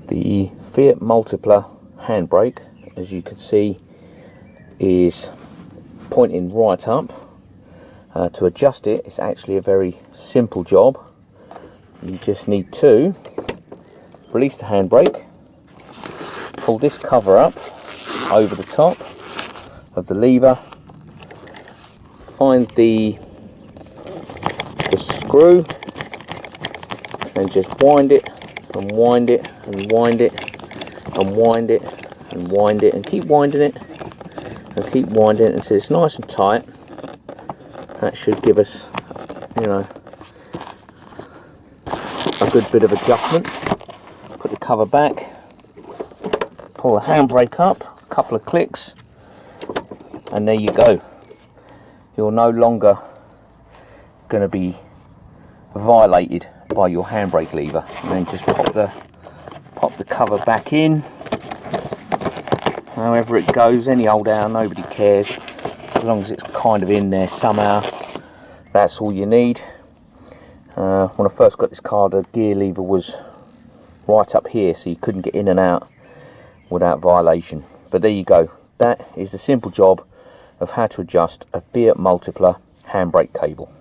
The Fiat Multipla Handbrake, as you can see, is pointing right up. To adjust it, it's actually a very simple job. You just need to release the handbrake, pull this cover up over the top of the lever, find the screw and just wind it and wind it and wind it and wind it and wind it and keep winding it and keep winding it until it's nice and tight. That should give us, you know, a good bit of adjustment. Put the cover back, pull the handbrake up, a couple of clicks, and there you go. You're no longer going to be violated by your handbrake lever. And then just pop the cover back in. However it goes, any old how, nobody cares, as long as it's kind of in there somehow. That's all you need. When I first got this car, the gear lever was right up here, so you couldn't get in and out without violation. But there you go. That is the simple job of how to adjust a Fiat Multipla handbrake cable.